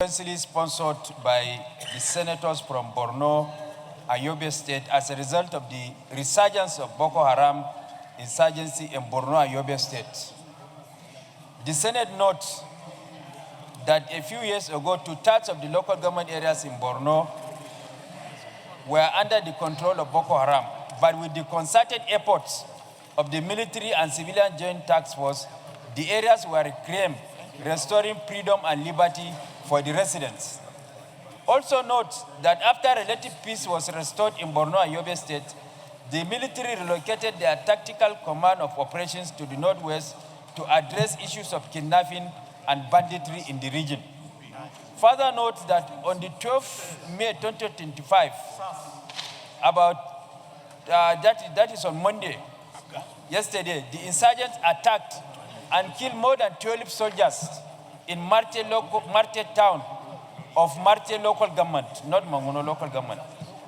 Recently sponsored by the senators from Borno, Yobe State, as a result of the resurgence of Boko Haram insurgency in Borno, Yobe State. The Senate notes that a few years ago, 2/3 of the local government areas in Borno were under the control of Boko Haram, but with the concerted efforts of the military and civilian joint task force, the areas were reclaimed, restoring freedom and liberty for the residents. Also note that after relative peace was restored in Borno and Yobe State, the military relocated their tactical command of operations to the northwest to address issues of kidnapping and banditry in the region. Further note that on the 12th May 2025, that is on Monday, yesterday, the insurgents attacked and killed more than 12 soldiers in Marte town of Marte local government, not Monguno local government.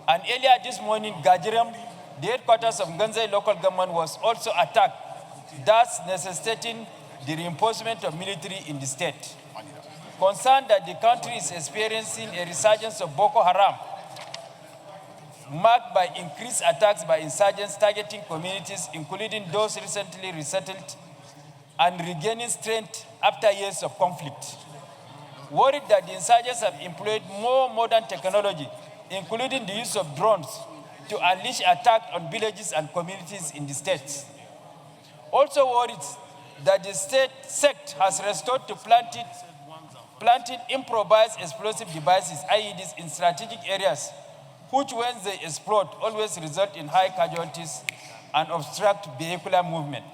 And earlier this morning, Gajiram, the headquarters of Ganzai local government, was also attacked, thus necessitating the reinforcement of military in the state. Concerned that the country is experiencing a resurgence of Boko Haram, marked by increased attacks by insurgents targeting communities, including those recently resettled, and regaining strength after years of conflict. Worried that the insurgents have employed more modern technology, including the use of drones, to unleash attacks on villages and communities in the state. Also worried that the state sect has resorted to planting improvised explosive devices, IEDs, in strategic areas, which when they explode always result in high casualties and obstruct vehicular movement.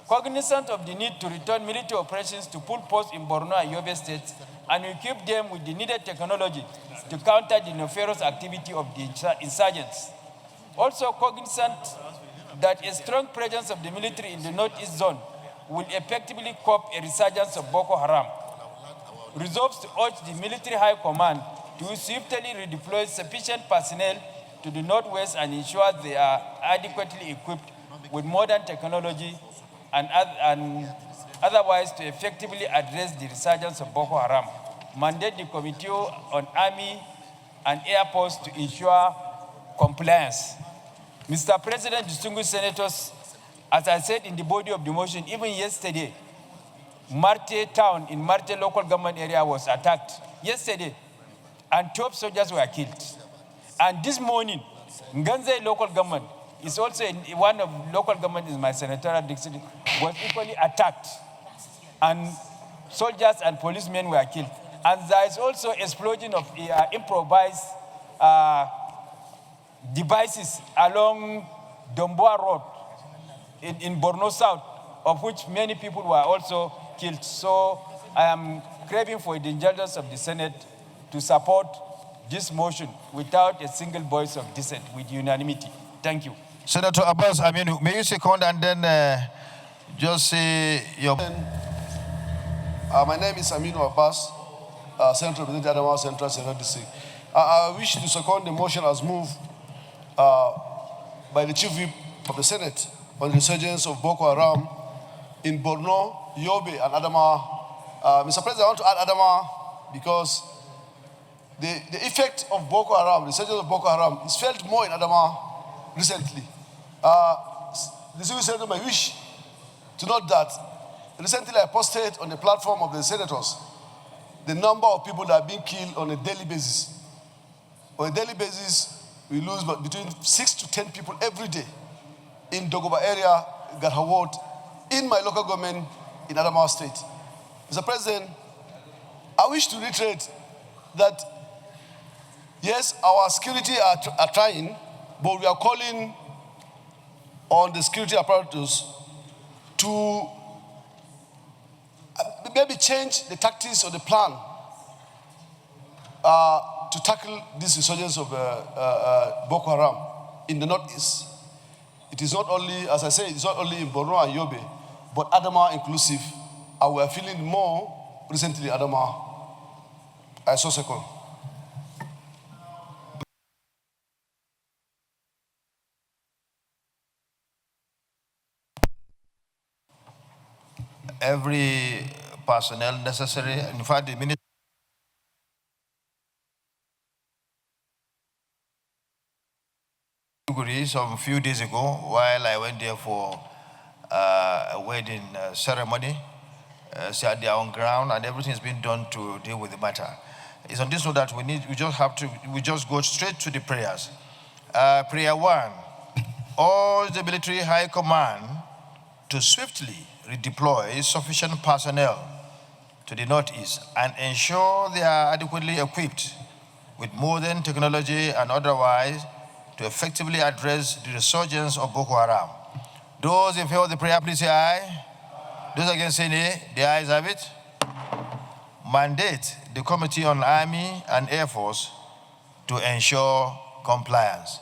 Cognizant of the need to return military operations to full posts in Borno and Yobe states and equip them with the needed technology to counter the nefarious activity of the insurgents. Also cognizant that a strong presence of the military in the northeast zone will effectively cope a resurgence of Boko Haram, resolves to urge the military high command to swiftly redeploy sufficient personnel to the northwest and ensure they are adequately equipped with modern technology and otherwise to effectively address the resurgence of Boko Haram. Mandate the Committee on Army and Air Force to ensure compliance. Mr. President, distinguished senators, as I said in the body of the motion, even yesterday, Marte town in Marte local government area was attacked yesterday, and 12 soldiers were killed. And this morning, Nganzai local government is also one of local government in my senatorial district, was equally attacked, and soldiers and policemen were killed. And there is also explosion of improvised devices along Domboa Road in Borno South, of which many people were also killed. So I am craving for the indulgence of the Senate to support this motion without a single voice of dissent, with unanimity. Thank you. Senator Abbas, may you second and then just say your... My name is Aminu Abbas, Senator representing Adamawa Central Senator District. I wish to second the motion as moved by the Chief Whip of the Senate on the resurgence of Boko Haram in Borno, Yobe, and Adamawa. Mr. President, I want to add Adamawa because the effect of Boko Haram, the resurgence of Boko Haram, is felt more in Adamawa recently. The civil senator may wish to note that recently I posted on the platform of the senators the number of people that are being killed on a daily basis. On a daily basis, we lose between 6 to 10 people every day in Dogoba area, Garhawot, in my local government in Adamawa State. Mr. President, I wish to reiterate that yes, our security are trying, but we are calling on the security apparatus to maybe change the tactics or the plan to tackle this resurgence of Boko Haram in the northeast. It is not only, as I say, it's not only in Borno and Yobe, but Adamawa inclusive. And we are feeling more recently Adamawa. I so second. Every personnel necessary, in fact, the minister Maiduguri some few days ago while I went there for a wedding ceremony. So they are on ground and everything is being done to deal with the matter. It's on this note that we just go straight to the prayers. Prayer 1, all the military high command to swiftly redeploy sufficient personnel to the northeast and ensure they are adequately equipped with modern technology and otherwise to effectively address the resurgence of Boko Haram. Those in favor of the prayer, please say aye. Those against say nay. The ayes have it. Mandate the Committee on Army and Air Force to ensure compliance.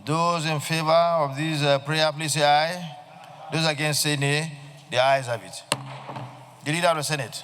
Those in favor of this prayer, please say aye. Those against say nay. The ayes have it. The Leader of the Senate.